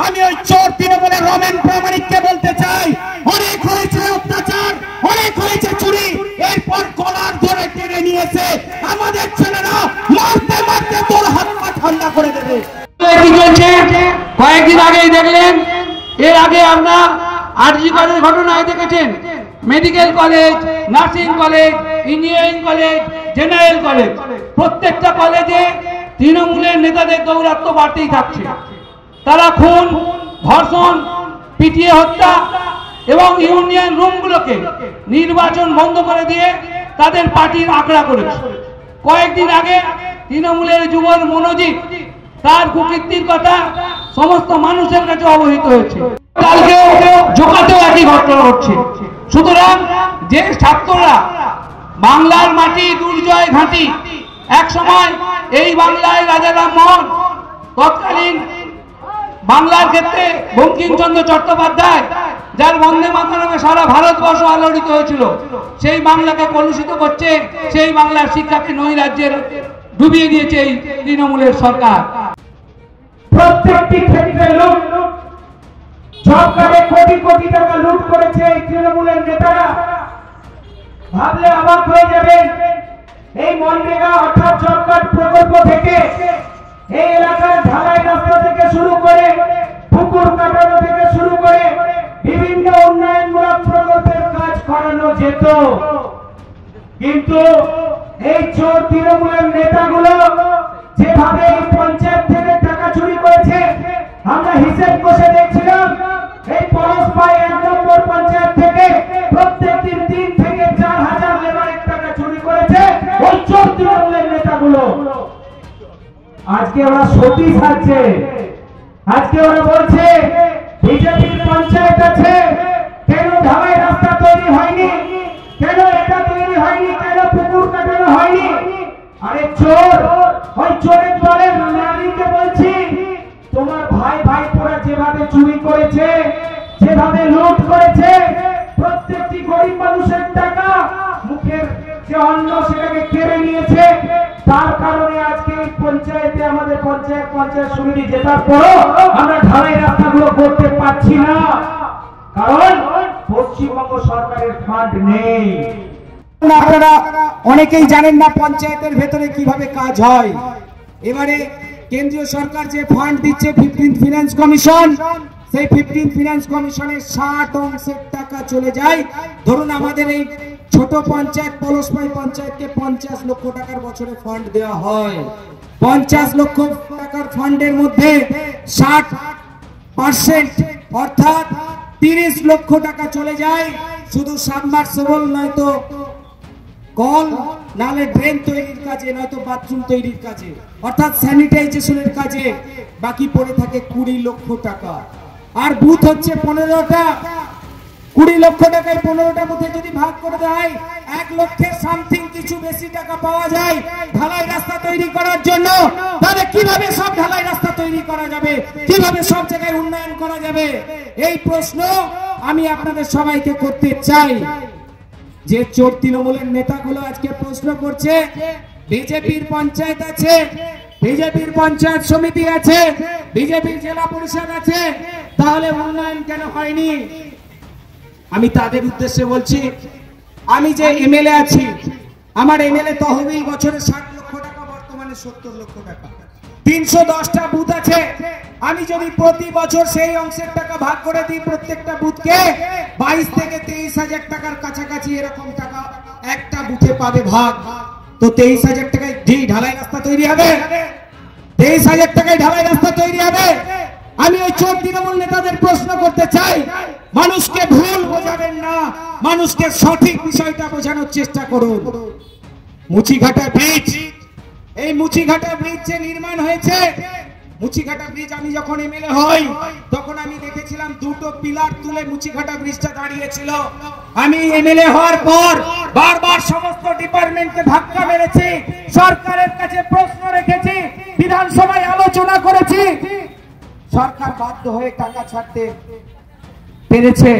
আমি ওই চোর তৃণমূলের রমেন প্রামাণিককে বলতে চাই, অনেক হয়েছে অত্যাচার, অনেক হয়েছে চুরি, এরপর কলার ধরে টেনে নিয়েছে আমাদের ছেলেরা, মারতে মারতে তোর হাত পা ঠান্ডা করে দেবে। কয়েকদিন আগেই দেখলেন, এর আগে আমরা আরজি কলেজ ঘটনায় দেখেছেন, medical college, nursing college, engineering college, general college, প্রত্যেকটা কলেজে তৃণমূলের নেতাদের দৌরাত্ম্য বাড়তেই থাকছে। তারা খুন, ধর্ষণ, পিটিয়ে হত্যা এবং ইউনিয়ন রুমগুলোকে নির্বাচন বন্ধ করে দিয়ে তাদের পার্টির আঁকড়া করেছে। কয়েকদিন আগে তৃণমূলের যুবর মনোজিৎ, তার কুকীর্তির কথা সমস্ত মানুষের কাছে অবহিত হয়েছে। কালকেও জোকাতেও একই ঘটনা ঘটছে। সুতরাং যে ছাত্ররা বাংলার মাটি দুর্জয় ঘাঁটি, এক সময় এই বাংলায় রাজা রামমোহন, তৎকালীন বাংলার ক্ষেত্রে বঙ্কিমচন্দ্র চট্টোপাধ্যায়, যার বন্দে মাতরমে সারা ভারতবর্ষ আলোড়িত হয়েছিল, সেই বাংলাকে কলুষিত করছে, সেই বাংলার শিক্ষাকে নৈরাজ্যের ডুবিয়ে দিয়েছে এই তৃণমূলের সরকার। প্রত্যেকটি ক্ষেত্রে লুট, সরকারে কোটি কোটি টাকা লুট করেছে এই তৃণমূলের নেতারা। ভাবলে অবাক হয়ে যাবেন, এই মনরেগা অর্থাৎ সরকার প্রকল্প থেকে এই এলাকার ঢালাই রাস্তা থেকে শুরু করে, পুকুর কাটানো থেকে শুরু করে বিভিন্ন উন্নয়নমূলক প্রকল্পের কাজ করানো যেত, কিন্তু এই চোর তৃণমূলের নেতাগুলো যেভাবে এই পঞ্চায়েত থেকে টাকা চুরি করেছে, আমরা হিসেব কষে দেখছিলাম, এই পরশপাই 1 নম্বর পঞ্চায়েত থেকে প্রত্যেকদিন 3 থেকে 4,000 লেবারের টাকা চুরি করেছে ওই চোর তৃণমূলের নেতাগুলো। আজকে ওরা সতী সাজছে, আজকে ওরা বলছে বিজেপির পঞ্চায়েত আছে, কেন ঢালাই রাস্তা তৈরি হয়নি, কেন এটা তৈরি হয়নি, কেন পুকুর কাটানো হয়নি। আরে চোর, ওই চোরের দলের নারীকে বলছি, তোমার ভাই ভাইপোরা যেভাবে চুরি করেছে, যেভাবে লুট করেছে, প্রত্যেকটি গরিব মানুষের টাকা, মুখের যে অন্ন সেটাকে কেড়ে নিয়েছে, তার কারণে আজকে এই পঞ্চায়েতে আমাদের পঞ্চায়েত সমিতি জেতার পরও আমরা ঢালাই রাস্তাগুলো করতে পারছি না, কারণ পশ্চিমবঙ্গ সরকারের ফান্ড নেই। আপনারা অনেকেই জানেন না পঞ্চায়েতের ভেতরে কিভাবে কাজ হয়। এবারে কেন্দ্রীয় সরকার যে ফান্ড দিচ্ছে 15th ফিনান্স কমিশন, সেই 15th ফিনান্স কমিশনের 60 অংশের টাকা চলে যায়। ধরুন আমাদের এই ছোট পঞ্চায়েত পলসপাই পঞ্চায়েতকে 50 লক্ষ টাকার বছরে ফান্ড দেওয়া হয়। 50 লক্ষ টাকার ফান্ডের মধ্যে 60% অর্থাৎ 30 লক্ষ টাকা চলে যায় শুধু সাবমার্সিবল নয়তো কল নালে ড্রেন তৈরির কাজে, নয়তো বাথরুম তৈরির কাজে, অর্থাৎ স্যানিটাইজেশনের কাজে। বাকি পড়ে থাকে 20 লক্ষ টাকা। আর বুথ হচ্ছে 15টা। 20 লক্ষ টাকায় 15টার মধ্যে যদি ভাগ করে দেয় 1 লক্ষের সামথিং কিছু বেশি টাকা পাওয়া যায় ঢালাই রাস্তা তৈরি করার জন্য। তাহলে কিভাবে সব ঢালাই রাস্তা তৈরি করা যাবে, কিভাবে সব জায়গায় উন্নয়ন করা যাবে? এই প্রশ্ন আমি আপনাদের সবাইকে করতে চাই। যে চোর তৃণমূলের নেতাগুলো আজকে প্রশ্ন করছে, বিজেপির পঞ্চায়েত আছে, বিজেপির পঞ্চায়েত সমিতি আছে, বিজেপির জেলা পরিষদ আছে, তাহলে উন্নয়ন কেন হয়নি? আমি তাদের উদ্দেশ্যে বলছি, আমি যে এমএলএ আছি, আমার এমএলএ তহবিল বছরে 60 লক্ষ টাকা, বর্তমানে 70 লক্ষ টাকা, 310টা বুথ আছে। আমি যদি প্রতি বছর সেই অংশের টাকা ভাগ করে দিই প্রত্যেকটা বুথকে, 22 থেকে 23,000 টাকার কাছাকাছি এরকম টাকা একটা বুথে পাবে ভাগ। তো 23,000 টাকায় ঢালাই রাস্তা তৈরি হবে? 23,000 টাকায় ঢালাই রাস্তা তৈরি হবে? আমি ওই চোর তৃণমূল নেতাদের প্রশ্ন করতে চাই, মানুষকে ভুল বোঝাবেন না, মানুষকে সঠিক বিষয়টা বোঝানোর চেষ্টা করুন। মুচিঘাটা ব্রিজ, এই মুচিঘাটা ব্রিজ যে নির্মাণ হয়েছে, মুচিঘাটা ব্রিজ আমি যখন এমএলএ হই তখন আমি দেখেছিলাম 2টো পিলার তুলে মুচিঘাটা ব্রিজটা দাঁড়িয়েছিল। আমি এমএলএ হওয়ার পর বারবার সমস্ত ডিপার্টমেন্টকে ধাক্কা মেরেছি, সরকারের কাছে প্রশ্ন রেখেছি, বিধানসভায় আলোচনা করেছি, সরকার বাধ্য হয়ে টাকা ছাড়তে পেরেছে,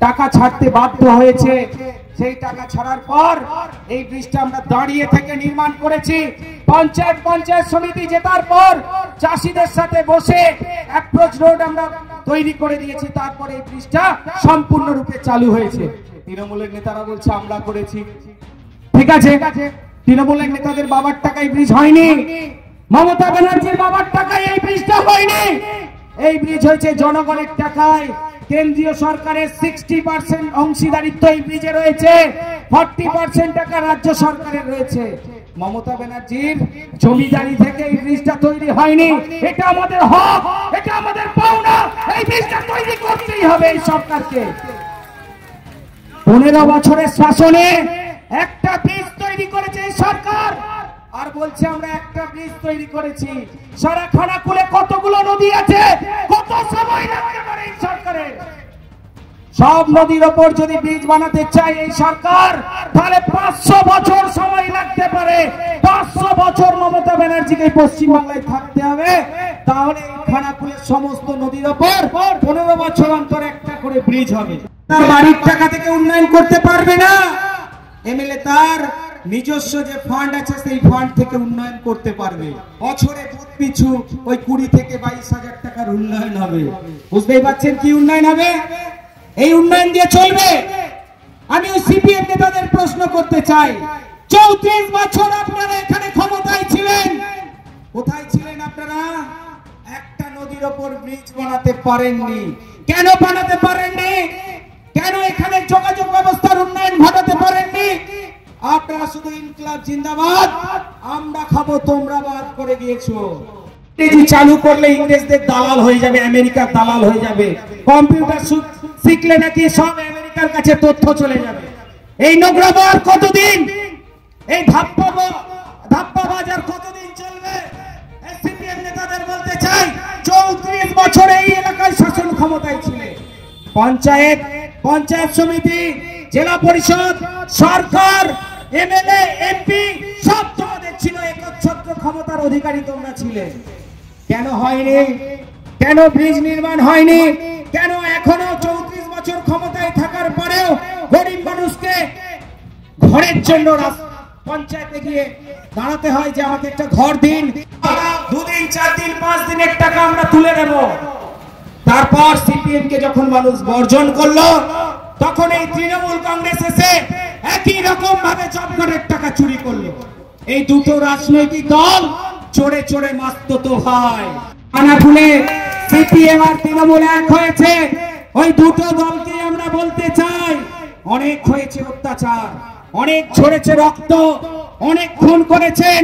টাকা ছাড়তে বাধ্য হয়েছে। সেই টাকা ছাড়ার পর এই ব্রিজটা আমরা দাঁড়িয়ে থেকে নির্মাণ করেছি। পঞ্চায়েত সমিতি জেতার পর চাষিদের সাথে বসে অ্যাপ্রোচ রোড আমরা তৈরি করে দিয়েছি, তারপরে এই ব্রিজটা সম্পূর্ণরূপে চালু হয়েছে। তৃণমূলের নেতারা বলছে আমরা করেছি, ঠিক আছে, তৃণমূলের নেতাদের বাবার টাকায় ব্রিজ হয়নি, মমতা ব্যানার্জির বাবার টাকায় এই ব্রিজটা হয়নি, এই ব্রিজ হয়েছে জনগণের টাকায়। কেন্দ্রীয় সরকারের 60% অংশীদারিত্ব এই ব্রিজে রয়েছে, 40% টাকা রাজ্য সরকারের রয়েছে। মমতা ব্যানার্জির জমিদারি থেকে এই ব্রিজটা তৈরি হয়নি, এটা আমাদের হক, এটা আমাদের পাওনা, এই ব্রিজটা তৈরি করতেই হবে এই সরকারকে। 15 বছরের শাসনে একটা ব্রিজ তৈরি করেছে এই সরকার, আর বলছে আমরা একটা ব্রিজ তৈরি করেছি। সারা খানাকুলে কতগুলো নদী আছে, কত সময় লাগতে পারে এই সরকারের? সব নদীর ওপর যদি ব্রিজ বানাতে চায় এই সরকার, তাহলে 500 বছর সময় লাগতে পারে। 500 বছর মমতা ব্যানার্জিকে পশ্চিমবাংলায় থাকতে হবে, তাহলে এই খানাকুলের সমস্ত নদীর ওপর 15 বছর অন্তর একটা করে ব্রিজ হবে। তার বাড়ির টাকা থেকে উন্নয়ন করতে পারবে না, এমএলএ তার নিজস্ব যে ফান্ড আছে সেই ফান্ড থেকে উন্নয়ন করতে পারবে। বছরে বুথ পিছু ওই 20 থেকে 22,000 টাকার উন্নয়ন হবে। বুঝতেই পারছেন কি উন্নয়ন হবে? এই উন্নয়ন দিয়ে চলবে? আমি ওই সিপিএম নেতাদের প্রশ্ন করতে চাই, 34 বছর আপনারা এখানে ক্ষমতায় ছিলেন, কোথায় ছিলেন আপনারা? একটা নদীর ওপর ব্রিজ বানাতে পারেননি। কেন বানাতে পারেননি? কেন এখানে যোগাযোগ ব্যবস্থার উন্নয়ন ঘটাতে পারেননি? আপনারা শুধু ইনকলাব জিন্দাবাদ, আমরা খাবো তোমরা বাদ করে দিয়েছো। ইংরেজি চালু করলে ইংরেজদের দালাল হয়ে যাবে, আমেরিকার দালাল হয়ে যাবে। কম্পিউটার শিখলে নাকি সব আমেরিকার কাছে তথ্য চলে যাবে। এই নোংরাবাদ কতদিন? এই ধাপ্পা বাজার কতদিন চলবে? সিপিএম নেতাদের বলতে চাই, 34 বছর এই এলাকায় শাসন ক্ষমতায় ছিলেন। পঞ্চায়েত সমিতি, জেলা পরিষদ, সরকার, এমএলএ, এমপি সব তোমাদের ছিল, একচ্ছত্র ক্ষমতার অধিকারী তোমরা ছিলে। কেন হয়নি? কেন ব্রিজ নির্মাণ হয়নি? কেন এখনো 34 বছর ক্ষমতায় থাকার পরেও গরিব মানুষকে ঘরের জন্য পঞ্চায়েতে গিয়ে দাঁড়াতে হয় যে আমাকে একটা ঘর দিন, 2 দিন 4 দিন 5 দিনের টাকা আমরা তুলে নেব। তারপর সিপিএম কে যখন মানুষ বর্জন করলো, তখন এই তৃণমূল কংগ্রেস এসে একই রকম ভাবে জবকার্ডের টাকা চুরি করলো। এই দুটো রাজনৈতিক দল চোরে চোরে মাস্ততো ভাই। খানাকুলে সিপিএম আর তৃণমূল এক হয়েছে, ওই দুটো দলকে আমরা বলতে চাই, অনেক হয়েছে অত্যাচার, অনেক ঝরেছে রক্ত, অনেক খুন করেছেন।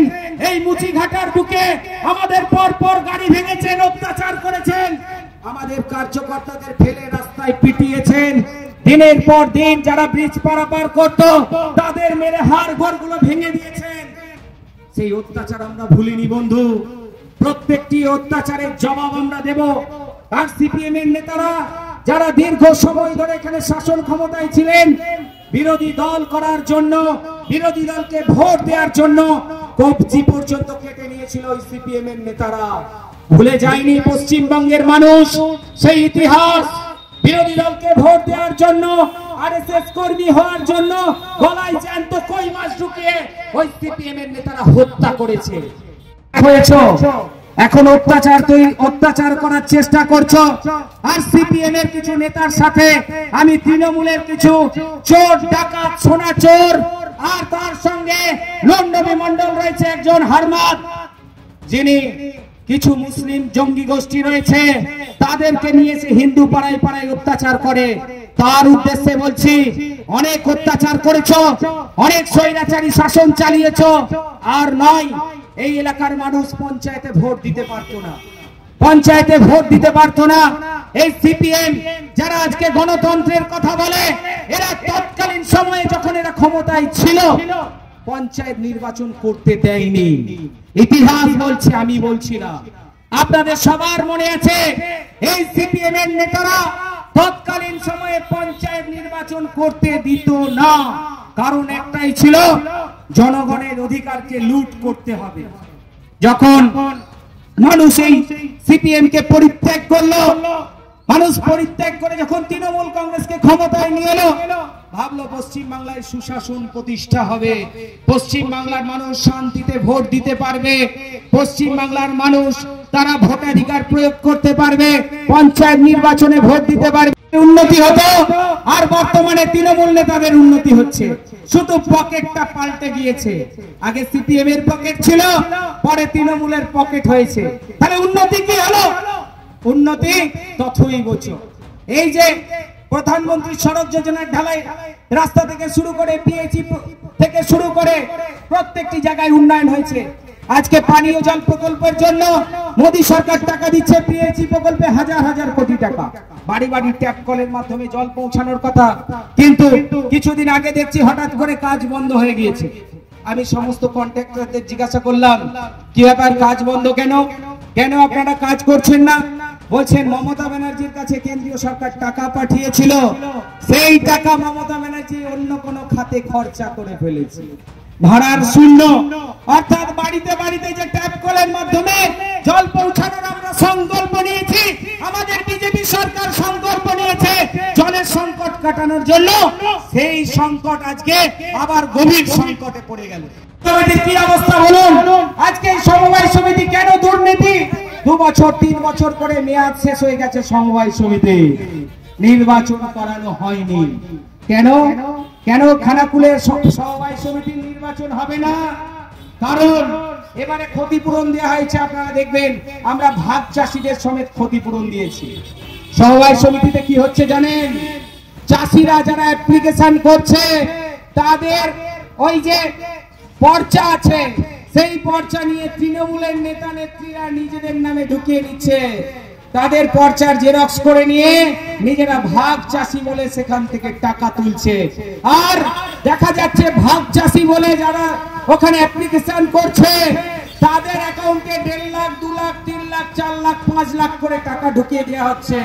এই মুচিঘাটার বুকে আমাদের পর গাড়ি ভেঙেছেন, অত্যাচার করেছেন, আমাদের কার্যকর্তাদের ফেলে রাস্তায় পিটিয়েছেন। দিনের পর দিন যারা ব্রিজ পারাপার করত তাদের মেরে হাড় ঘরগুলো ভেঙে দিয়েছেন। সেই অত্যাচার আমরা ভুলিনি বন্ধু, প্রত্যেকটি অত্যাচারের জবাব আমরা দেব। আর সিপিএম এর নেতারা যারা দীর্ঘ সময় ধরে এখানে শাসন ক্ষমতায় ছিলেন, বিরোধী দল করার জন্য, বিরোধী দলকে ভোট দেওয়ার জন্য কবজি পর্যন্ত কেটে নিয়েছিল ওই সিপিএম এর নেতারা। ভুলে যায়নি পশ্চিমবঙ্গের মানুষ সেই ইতিহাস। বিরোধী দলকে ভোট দেওয়ার জন্য, আরএসএস কর্মী হওয়ার জন্য গলায় জ্যান্ত কই মাছ ঢুকিয়ে ওই সিপিএম এর নেতারা হত্যা করেছে। এখন অত্যাচার করার চেষ্টা করছো। আর সিপিএম এর কিছু নেতার সাথে আমি তৃণমূলের কিছু চোর, ডাকাত, সোনা চোর, আর তার সঙ্গে লন্ডবী মন্ডল রয়েছে একজন হারমাত, যিনি কিছু মুসলিম জঙ্গি গোষ্ঠী রয়েছে, তাদেরকে নিয়ে এসে হিন্দু পাড়ায় পাড়ায় অত্যাচার করে। তার উদ্দেশ্যে বলছি, অনেক অত্যাচার করেছো, অনেক স্বৈরাচারী শাসন চালিয়েছো। আর নয়, এই এলাকার মানুষ পঞ্চায়েতে ভোট দিতে পারতো না, পঞ্চায়েতে ভোট দিতে পারতো না। এই সিপিএম যারা আজকে গণতন্ত্রের কথা বলে, এরা তৎকালীন সময়ে যখন এরা ক্ষমতায় ছিল পঞ্চায়েত নির্বাচন করতে দেয়নি। ইতিহাস বলছে, আমি বলছি না। আপনাদের সবার মনে আছে এই সিপিএম এর নেতারা তৎকালীন সময়ে পঞ্চায়েত নির্বাচন করতে দিত না, কারণ একটাই ছিল, জনগণের অধিকারকে লুট করতে হবে। যখন মানুষ এই সিপিএম কে পরিত্যাগ করলো, মানুষ পরিত্যাগ করে যখন তৃণমূল কংগ্রেসকে ক্ষমতায় নিয়ে এলো, ভাবলো পশ্চিম বাংলায় সুশাসন প্রতিষ্ঠা হবে, পশ্চিম বাংলার মানুষ শান্তিতে ভোট দিতে পারবে, পশ্চিম বাংলার মানুষ তারা ভোটাধিকার প্রয়োগ করতে পারবে, পঞ্চায়েত নির্বাচনে ভোট দিতে পারবে, উন্নতি হতো। আর বর্তমানে তৃণমূল নেতাদের উন্নতি হচ্ছে, শুধু পকেটটা পাল্টে গিয়েছে। আগে সিপিএম এর পকেট ছিল, পরে তৃণমূলের পকেট হয়েছে। তাহলে উন্নতি কি হলো? উন্নতি তথই বোঝো। এই যে প্রধানমন্ত্রী সড়ক যোজনার ঢালাই রাস্তা থেকে শুরু করে পিএইচই থেকে শুরু করে প্রত্যেকটি জায়গায় উন্নয়ন হয়েছে। আজকে পানীয় জল প্রকল্পের জন্য মোদী সরকার টাকা দিচ্ছে, পিএইচই প্রকল্পে হাজার হাজার কোটি টাকা, বাড়ি বাড়ি ট্যাপ কলের মাধ্যমে জল পৌঁছানোর কথা। কিন্তু কিছুদিন আগে দেখছি হঠাৎ করে কাজ বন্ধ হয়ে গিয়েছে। আমি সমস্ত কন্ট্রাক্টরদের জিজ্ঞাসা করলাম, কি ব্যাপার, কাজ বন্ধ কেন? কেন আপনারা কাজ করছেন না? বলছেন মমতা ব্যানার্জির কাছে কেন্দ্রীয় সরকার টাকা পাঠিয়েছিল, সেই টাকা মমতা ব্যানার্জি অন্য কোনো খাতে খরচা করে ফেলেছে। ভাড়ার শূন্য, অর্থাৎ বাড়িতে বাড়িতে যে ট্যাপ কলের মাধ্যমে জল পৌঁছানোর আমরা সংকল্প নিয়েছি, আমাদের বিজেপি সরকার সংকল্প নিয়েছে জলের সংকট কাটানোর জন্য, সেই সংকট আজকে আবার গভীর সংকটে পড়ে গেল। কি অবস্থা বলুন? আজকে সমবায় সমিতি কেন দুর্নীতি? 2 বছর 3 বছর করে মেয়াদ শেষ হয়ে গেছে সমবায় সমিতি, নির্বাচন করানো হয়নি। কেন? কেন খানাকুলের সমবায় সমিতির নির্বাচন হবে না? কারণ এবারে ক্ষতিপূরণ দেওয়া হয়েছে। আপনারা দেখবেন আমরা ভাগ চাষিদের সমেত ক্ষতিপূরণ দিয়েছি। সমবায় সমিতিতে কি হচ্ছে জানেন? চাষিরা যারা অ্যাপ্লিকেশন করছে তাদের ওই যে পর্চা আছে, সেই পর্চা নিয়ে তৃণমূলের নেতা নেত্রীরা নিজেদের নামে ঢুকিয়ে নিচ্ছে। তাদের পর্চার জেরক্স করে নিয়ে নিজেরা ভাগ চাষি বলে সেখান থেকে টাকা তুলছে। আর দেখা যাচ্ছে ভাগ চাষি বলে যারা ওখানে অ্যাপ্লিকেশন করছে তাদের অ্যাকাউন্টে 1.5 লাখ, 2 লাখ, 3 লাখ, 4 লাখ, 5 লাখ করে টাকা ঢুকিয়ে দেওয়া হচ্ছে।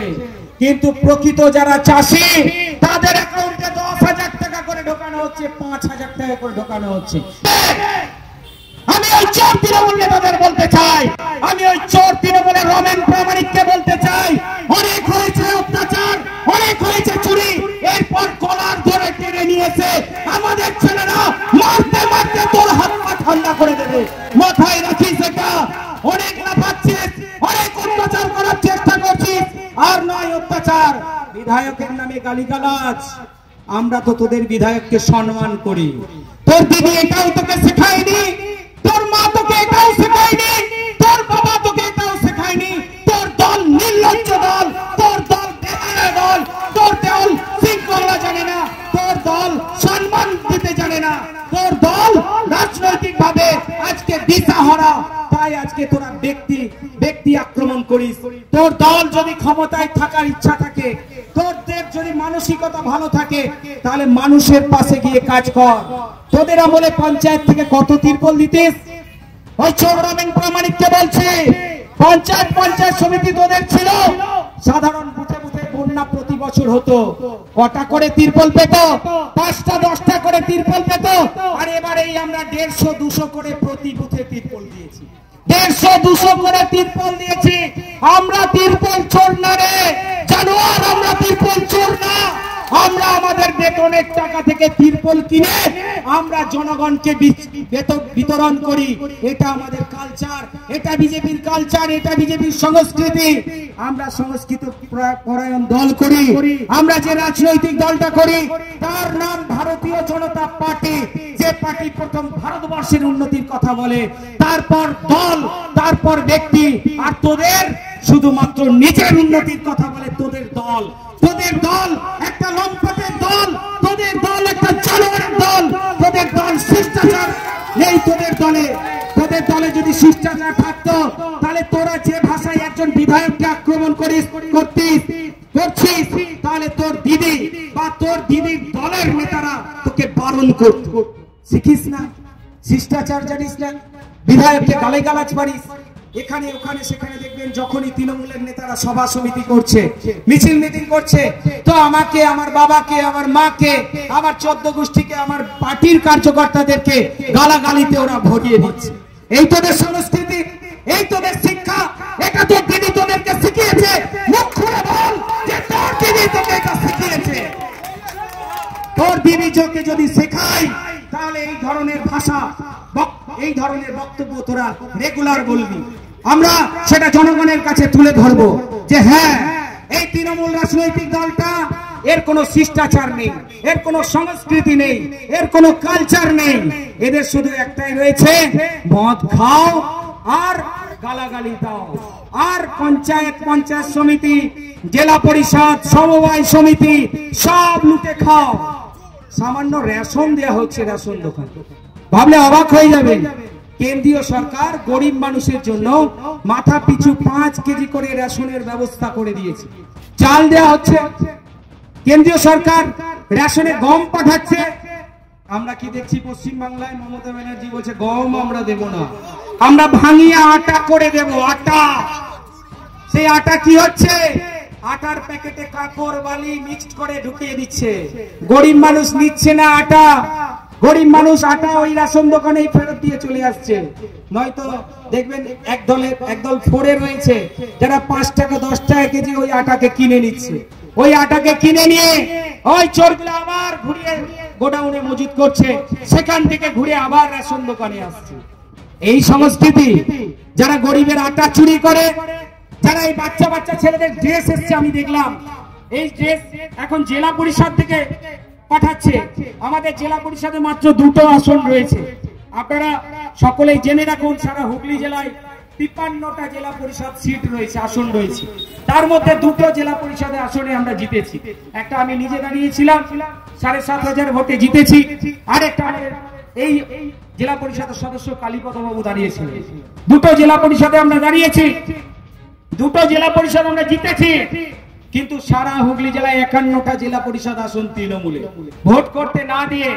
কিন্তু প্রকৃত যারা চাষি তাদের অ্যাকাউন্টে 10,000 টাকা করে ঢোকানো হচ্ছে, 5,000 টাকা করে ঢোকানো হচ্ছে। আমি ওই চোর তৃণমূল নেতাদের বলতে চাই, আমি ওই চোর তৃণমূলের রমেন প্রামাণিককে বলতে চাই, অনেক হয়েছে অত্যাচার, অনেক হয়েছে চুরি, এরপর কলার ধরে টেনে নিয়েছে আমাদের ছেলেরা মারতে মারতে তোর হাত পা ঠান্ডা করে দেবে। মাথায় রাখিস এটা। অনেক লাফাচ্ছিস, অনেক অত্যাচার করার চেষ্টা করছিস, আর নয় অত্যাচার। বিধায়কের নামে গালিগালাজ, আমরা তো তোদের বিধায়ককে সম্মান করি। তোর দিদি এটাও তোকে শেখায়নি, তোর মা তোকে এটাও শেখায়নি, তোর বাবা তোকে এটাও শেখায়নি। তোর দল নির্লজ্জ দল, তোর দল বেহায়া দল, তোর দল শৃঙ্খলা জানে না, তোর দল সম্মান দিতে জানে না, তোর দল রাজনৈতিক ভাবে আজকে দিশাহারা। তাই আজকে তোরা ব্যক্তি আক্রমণ করিস। তোর দল যদি ক্ষমতায় থাকার ইচ্ছা থাকে, তোদের যদি মানসিকতা ভালো থাকে, তাহলে মানুষের পাশে গিয়ে কাজ কর। তোদের আমলে পঞ্চায়েত থেকে কত তিরপল দিতিস? ওই চোর রমেন প্রামাণিককে বলছে, পঞ্চায়েত সমিতি তোদের ছিল, সাধারণ বুথে বুথে বন্যা প্রতি বছর হতো, কটা করে তিরপল পেত? 5টা 10টা করে তিরপল পেত। আর এবারে আমরা 150-200 করে প্রতি বুথে তিরপল দিয়েছি, 150-200 করে তিরপল দিয়েছি। আমরা তিরপল চোর না রে জানোয়ার, আমরা তিরপল চোর না। আমরা আমাদের বেতনের টাকা থেকে তিরপল কিনে আমরা জনগণকে বিতরণ করি। এটা আমাদের কালচার, এটা বিজেপির কালচার, এটা বিজেপির সংস্কৃতি। আমরা সংস্কৃত পরায়ণ দল করি। আমরা যে রাজনৈতিক দলটা করি তার নাম ভারতীয় জনতা পার্টি, যে পার্টি প্রথম ভারতবর্ষের উন্নতির কথা বলে, তারপর দল, তারপর ব্যক্তি। আর তোদের শুধুমাত্র নিজের উন্নতির কথা বলে তোদের দল। তোদের দল একটা লম্পটের দল, তোদের দল একটা জানোয়ারের দল, তোদের দল শিষ্টাচার নেই। তোদের দলে যদি শিষ্টাচার থাকতো তাহলে তোরা যে ভাষায় একজন বিধায়ককে আক্রমণ করছিস, তাহলে তোর দিদি বা তোর দিদির দলের নেতারা তোকে বারণ করত। শিখিস না, শিষ্টাচার জানিস না, বিধায়ককে গালাগালাজ পারিস। এখানে ওখানে সেখানে দেখবেন যখনই তৃণমূলের নেতারা সভা সমিতি করছে, মিছিল মিটিং করছে, তো আমাকে, আমার বাবাকে, আমার মাকে, আমার 14 গোষ্ঠীকে, আমার পার্টির কার্যকর্তাদেরকে গালাগালিতে ওরা ভরিয়ে দিচ্ছে। এই তোদের সংস্কৃতি, এই তোদের শিক্ষা, এটা তোর দিদি তোদেরকে শিখিয়েছে। মুখ খুলে বল যে তোর দিদি তোকে এটা শিখিয়েছে। তোর বক্তব্য তোরা রেগুলার বলবি, আমরা সেটা জনগণের কাছে তুলে ধরবো যে হ্যাঁ, এই তৃণমূল রাজনৈতিক দলটা এর কোনো শিষ্টাচার নেই, এর কোনো সংস্কৃতি নেই, এর কোনো কালচার নেই, এদের শুধু একটাই রয়েছে, মদ খাও আর গালাগালি দাও, আর পঞ্চায়েত সমিতি, জেলা পরিষদ, সমবায় সমিতি সব লুটে খাও। সামান্য রেশন দেয়া হচ্ছে রেশন দোকান, ভাবলে অবাক হয়ে যাবে। কেন্দ্রীয় সরকার গরিব মানুষের জন্য মাথা পিছু 5 কেজি করে রেশনের ব্যবস্থা করে দিয়েছে। চাল দেয়া হচ্ছে, কেন্দ্রীয় সরকার রেশনে গম পাঠাচ্ছে। আমরা কি দেখছি পশ্চিম বাংলায় মমতা ব্যানার্জি বলছে গম আমরা দেব না, আমরা ভাঙিয়ে আটা করে দেব। আটা, সেই আটা কি হচ্ছে? আটার প্যাকেটে কাকড় বালি মিক্সড করে ঢুকিয়ে দিচ্ছে। গরিব মানুষ নিচ্ছে না আটা, গরিব মানুষ আটা ওই রেশন দোকানেই ফেরত দিয়ে চলে আসছে। নয়তো দেখবেন একদল ফোরে রয়েছে যারা 5 টাকা 10 টাকা কেজি ওই আটাকে কিনে নিচ্ছে। ওই আটাকে কিনে নিয়ে ওই চোরগুলো আবার ঘুরিয়ে গোডাউনে মজুত করছে, সেখান থেকে ঘুরে আবার রেশন দোকানে আসছে। এই সংস্কৃতি, যারা গরিবের আটা চুরি করে, যারা এই বাচ্চা ছেলেদের ড্রেস এসছে, আমি দেখলাম এই ড্রেস এখন জেলা পরিষদ থেকে পাঠাচ্ছে। আমাদের জেলা পরিষদে মাত্র 2টো আসন রয়েছে। আপনারা সকলেই জেনে রাখুন, সারা হুগলি জেলায় 53টা জেলা পরিষদ সিট রয়েছে, আসন রয়েছে। তার মধ্যে 2টো জেলা পরিষদে আসনে আমরা জিতেছি। একটা আমি নিজে দাঁড়িয়েছিলাম, 7,500 ভোটে জিতেছি। আরেকটা এই জেলা পরিষদের সদস্য কালীপদ বাবু দাঁড়িয়েছিলেন। 2টো জেলা পরিষদে আমরা দাঁড়িয়েছি, 2টো জেলা পরিষদ আমরা জিতেছি। কিন্তু সারা হুগলি জেলায় 51টা জেলা পরিষদ আসন তৃণমূলে। ভোট করতে না দিয়ে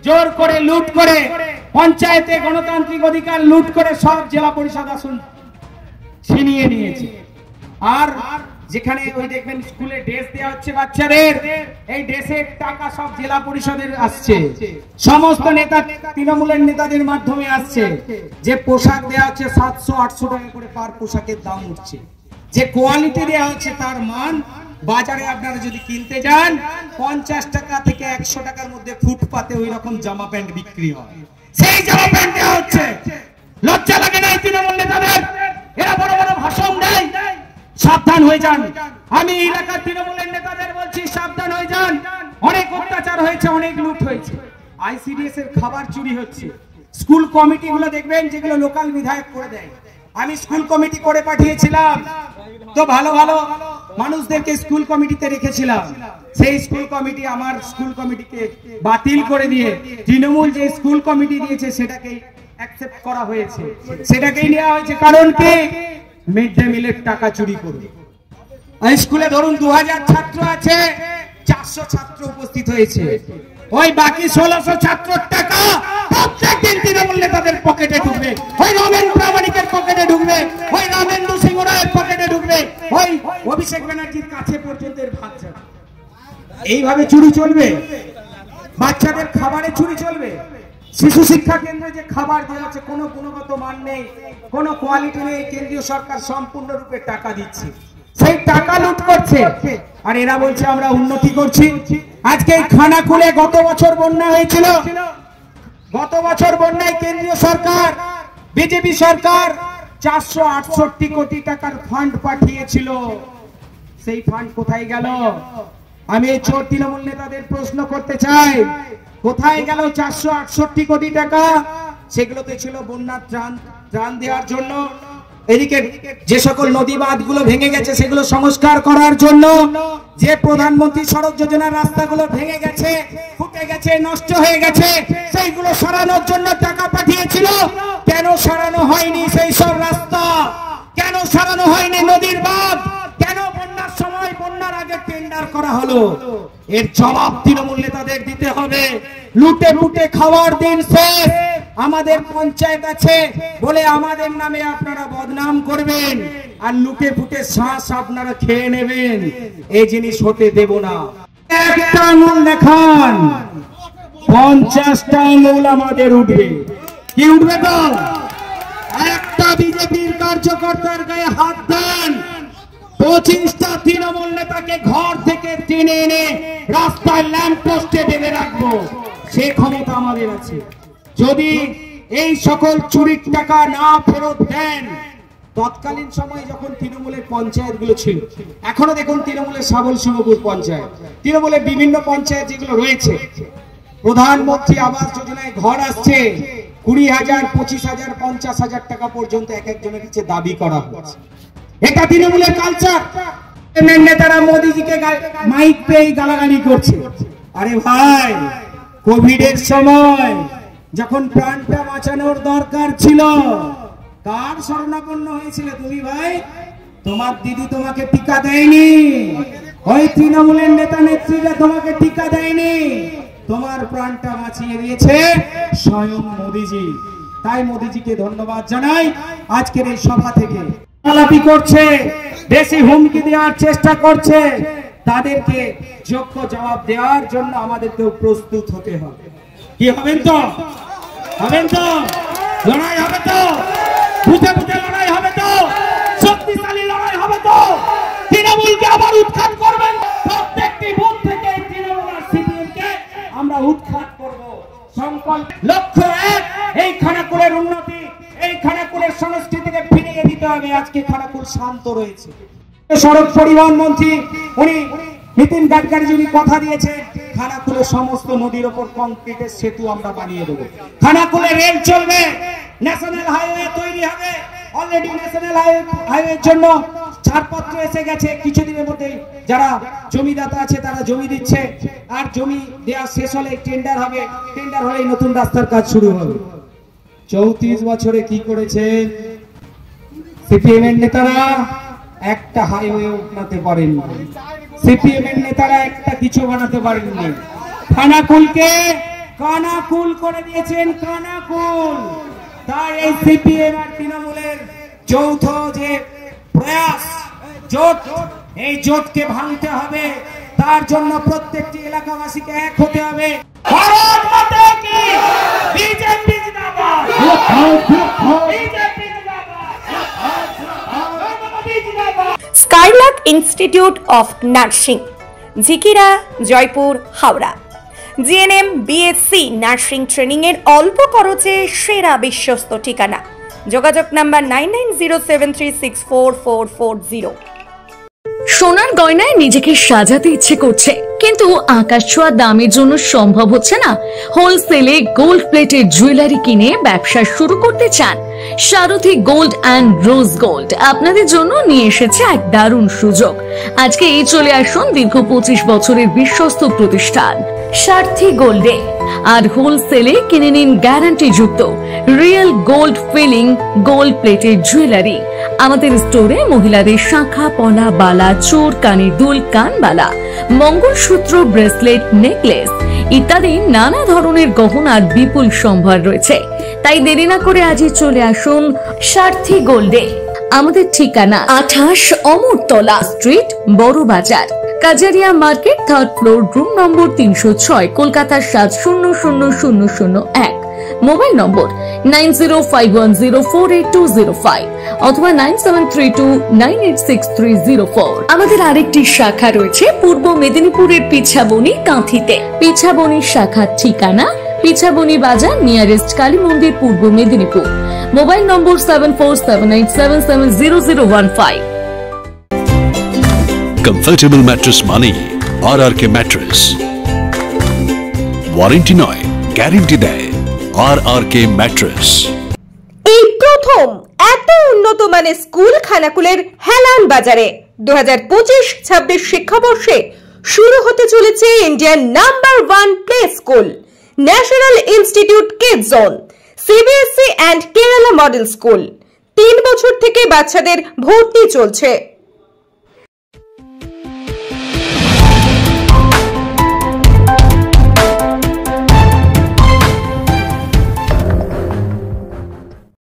জোর করে লুট করে, পঞ্চায়েতে গণতান্ত্রিক অধিকার লুট করে সব জেলা পরিষদ আসন ছিনিয়ে নিয়েছে। আর যেখানে ওই দেখবেন স্কুলে ড্রেস দেওয়া হচ্ছে বাচ্চাদের, এই ড্রেসের টাকা সব জেলা পরিষদের আসছে, সমস্ত নেতা তৃণমূলের নেতাদের মাধ্যমে আসছে। যে পোশাক দেওয়া হচ্ছে 700-800 টাকা করে পার পোশাকের দাম উঠছে। যে কোয়ালিটি দেওয়া হচ্ছে তার মান বাজারে আপনারা যদি কিনতে যান 50 টাকা থেকে 100 টাকার মধ্যে ফুটপাতে ওই রকম জামা প্যান্ট বিক্রি হয়। সেই জামা প্যান্ট দেওয়া হচ্ছে। লজ্জা লাগে না এই তৃণমূল নেতাদের? এরা বড় বড় ভাষণ দেয়, সাবধান হয়ে যান। আমি এলাকার তৃণমূলের নেতাদের বলছি, সাবধান হয়ে যান। অনেক অত্যাচার হয়েছে, অনেক লুট হয়েছে। আইসিডিএস এর খাবার চুরি হচ্ছে। স্কুল কমিটিগুলো দেখবেন যেগুলো লোকাল বিধায়ক করে দেয়। আমি স্কুল কমিটি করে পাঠিয়েছিলাম, তো ভালো ভালো মানুষদেরকে স্কুল কমিটিতে রেখেছিলাম। সেই স্কুল কমিটি আমার স্কুল কমিটিকে বাতিল করে দিয়ে তৃণমূল যে স্কুল কমিটি দিয়েছে সেটাকে অ্যাকসেপ্ট করা হয়েছে, সেটাকেই নেওয়া হয়েছে। কারণ কি? মিড ডে মিলের টাকা চুরি করবে। স্কুলে ধরুন 2000 ছাত্র আছে, 400 ছাত্র উপস্থিত হয়েছে, ওই বাকি 1600 ছাত্রের টাকা প্রত্যেকদিন তৃণমূল নেতাদের পকেটে ঢুকবে, ওই রমেন প্রামাণিকের পকেটে ঢুকবে, ওই রামেন্দু সিংহ রায়ের পকেটে ঢুকবে, ওই অভিষেক ব্যানার্জির কাছে পর্যন্ত ভাগ যাবে। এইভাবে চুরি চলবে, বাচ্চাদের খাবারে চুরি চলবে। শিশু শিক্ষা কেন্দ্রে যে খাবার দেওয়া হচ্ছে কোনো গুণগত মান নেই, কোনো কোয়ালিটি নেই। কেন্দ্রীয় সরকার সম্পূর্ণরূপে টাকা দিচ্ছে, সেই টাকা লুট করছে। আর এরা বলছে আমরা উন্নতি করছি। আজকে এই খানাকুলে গত বছর বন্যা হয়েছিল, গত বছর বন্যায় কেন্দ্রীয় সরকার, বিজেপি সরকার 468 কোটি টাকার ফান্ড পাঠিয়েছিল। সেই ফান্ড কোথায় গেল? আমি এই চোর তৃণমূল নেতাদের প্রশ্ন করতে চাই, কোথায় গেল 468 কোটি টাকা? সেগুলোতে ছিল বন্যার ত্রাণ দেওয়ার জন্য, এদিকে যে সকল নদী বাঁধগুলো ভেঙে গেছে সেগুলো সংস্কার করার জন্য, যে প্রধানমন্ত্রী সড়ক যোজনার রাস্তাগুলো ভেঙে গেছে, ফুটে গেছে, নষ্ট হয়ে গেছে, সেইগুলো সরানোর জন্য টাকা পাঠিয়েছিল। কেন সরানো হয়নি সেই সব রাস্তা? কেন সরানো হয়নি নদীর বাঁধ? কেন বন্যার সময়, বন্যার আগে টেন্ডার করা হলো? এর জবাব তৃণমূল নেতাদের দিতে হবে। লুটে লুটে খাওয়ার দিন শেষ। আমাদের পঞ্চায়েত আছে বলে আমাদের নামে আপনারা বদনাম করবেন, আর লুটে ফুটে শ্বাস আপনারা খেয়ে নেবেন। এই জিনিস হতে দেব না। একটা আঙুল দেখান, 50টা আঙুল আমাদের উঠবে। কি উঠবে? তো একটা বিজেপির কার্যকর্তার গায়ে হাত দেন, 25টা তৃণমূল নেতাকে ঘর থেকে টেনে এনে রাস্তায় ল্যাম্প পোস্টে বেঁধে রাখবো। সে ক্ষমতা আমাদের আছে। যদি এই সকল চুরির টাকা না ফেরত দেন, তৎকালীন সময় যখন তৃণমূলের পঞ্চায়েতগুলো ছিল, এখনো দেখুন তৃণমূলের সাবল সিংহপুর পঞ্চায়েত, তৃণমূলের বিভিন্ন পঞ্চায়েত যেগুলো রয়েছে, প্রধানমন্ত্রী আবাস যোজনায় ঘর আসছে 20,000, 25,000, 50,000 টাকা পর্যন্ত এক একজনের কাছে দাবি করা হচ্ছে। এটা তৃণমূলের কালচার। নেতারা মোদিজিকে মাইক পেয়ে গালাগালি করছে। আরে ভাই, কোভিডের সময় যখন প্রাণটা বাঁচানোর দরকার ছিল, কার শরণাপন্ন হয়েছিল তুমি ভাই? তোমার দিদি তোমাকে টিকা দেয়নি, ওই তৃণমূলের নেতা নেত্রীরা তোমাকে টিকা দেয়নি, তোমার প্রাণটা বাঁচিয়ে দিয়েছে স্বয়ং মোদিজি। তাই মোদিজিকে ধন্যবাদ জানাই। আজকের এই সভা থেকে আলাপি করছে, বেশি হুমকি দেওয়ার চেষ্টা করছে, তাদেরকে যোগ্য জবাব দেওয়ার জন্য আমাদেরকেও প্রস্তুত হতে হবে। কি হবেন তো? হবেন তো? লড়াই হবে তো? বুঝে বুঝে লড়াই হবে তো? শক্তিশালী লড়াই হবে তো? তৃণমূলকে আবার উৎখাত করবেন। প্রত্যেকটি বুথ থেকে তৃণমূল আর সিপিএমকে আমরা উৎখাত করব। সংকল্প লক্ষ্য এক, এই খানাকুলের উন্নতি, এই খানাকুলের সংস্কৃতিকে ফিরিয়ে দিতে হবে। আজকে খানাকুল শান্ত রয়েছে। সড়ক পরিবহন মন্ত্রী উনি নীতিন গাডকারি যিনি কথা দিয়েছে, খানাকুলের সমস্ত নদীর ওপর কংক্রিটের সেতু আমরা বানিয়ে দেবো। খানাকুলে রেল চলবে, ন্যাশনাল হাইওয়ে তৈরি হবে। অলরেডি ন্যাশনাল হাইওয়ের জন্য ছাড়পত্র এসে গেছে। কিছুদিনের মধ্যেই যারা জমিদাতা আছে তারা জমি দিচ্ছে, আর জমি দেওয়া শেষ হলে টেন্ডার হবে, টেন্ডার হলেই নতুন রাস্তার কাজ শুরু হবে। 34 বছরে কি করেছে সিপিএম এর নেতারা? একটা হাইওয়ে বানাতে পারেননি। সিপিএম এর নেতারা একটা কিছু বানাতে পারেননি। খানাকুলকে কানাকুল করে দিয়েছেন, কানাকুল। তাই এই সিপিএম আর তৃণমূলের যৌথ যে প্রয়াস, জোট, এই জোটকে ভাঙতে হবে। তার জন্য প্রত্যেকটি এলাকাবাসীকে এক হতে হবে। ভারত মাতা কি বিজেপি জিন্দাবাদ, বিজেপি জিন্দাবাদ। Skylark institute of nursing, Jhikira, Jaipur, Howrah. GNM, BSc nursing training এর অল্প খরচে সেরা বিশ্বস্ত ঠিকানা। যোগাযোগ নাম্বার 9907364440। সোনার গয়নায় নিজেকে সাজাতে ইচ্ছে করছে, কিন্তু আকাশ ছোঁয়া দামের জন্য সম্ভব হচ্ছে না। হোলসেলে গোল্ড প্লেটেড জুয়েলারি কিনে ব্যবসা শুরু করতে চান? সারথী গোল্ড অ্যান্ড রোজ গোল্ড আপনাদের জন্য নিয়ে এসেছে এক দারুণ সুযোগ। আজকে এই চলে আসুন দীর্ঘ 25 বছরের বিশ্বস্ত প্রতিষ্ঠান সারথী গোল্ডে, আর হোলসেলে কিনে নিন গ্যারান্টি যুক্ত real gold filling gold plated jewellery. আমাদের স্টোরে মহিলাদের শাঁখা, পলা, বালা, চোর, কানের দুল, কানবালা, মঙ্গলসূত্র, ব্রেসলেট, নেকলেস ইত্যাদি নানা ধরনের গহনার বিপুল সম্ভার রয়েছে। তাই দেরি না করে আজই চলে আসুন সারথী গোল্ডে। আমাদের ঠিকানা 28 অমরতলা স্ট্রিট, বড় বাজার, Kajaria market, 3rd floor, room number 306, Kolkata 700001। Mobile নম্বর 9051048205 অথবা 9732986304। আমাদের আরেকটি শাখা রয়েছে পূর্ব মেদিনীপুরের পিছাবনি, কাঁথিতে। পিছাবনি শাখার ঠিকানা পিছাবনি বাজার, নিয়ারেস্ট কালী মন্দির, পূর্ব মেদিনীপুর। মোবাইল নম্বর 7478770015। Comfortable mattress money, RRK mattress. Warranty নয়, গ্যারান্টি দেয় RRK mattress। এই প্রথম এত উন্নত মানের স্কুল খানাকুলের হেলান বাজারে 2025-26 শিক্ষাবর্ষে শুরু হতে চলেছে Indian number 1 play school, national institute kids zone, CBSE and Kerala model school. 3 বছর থেকে বাচ্চাদের ভর্তি চলছে।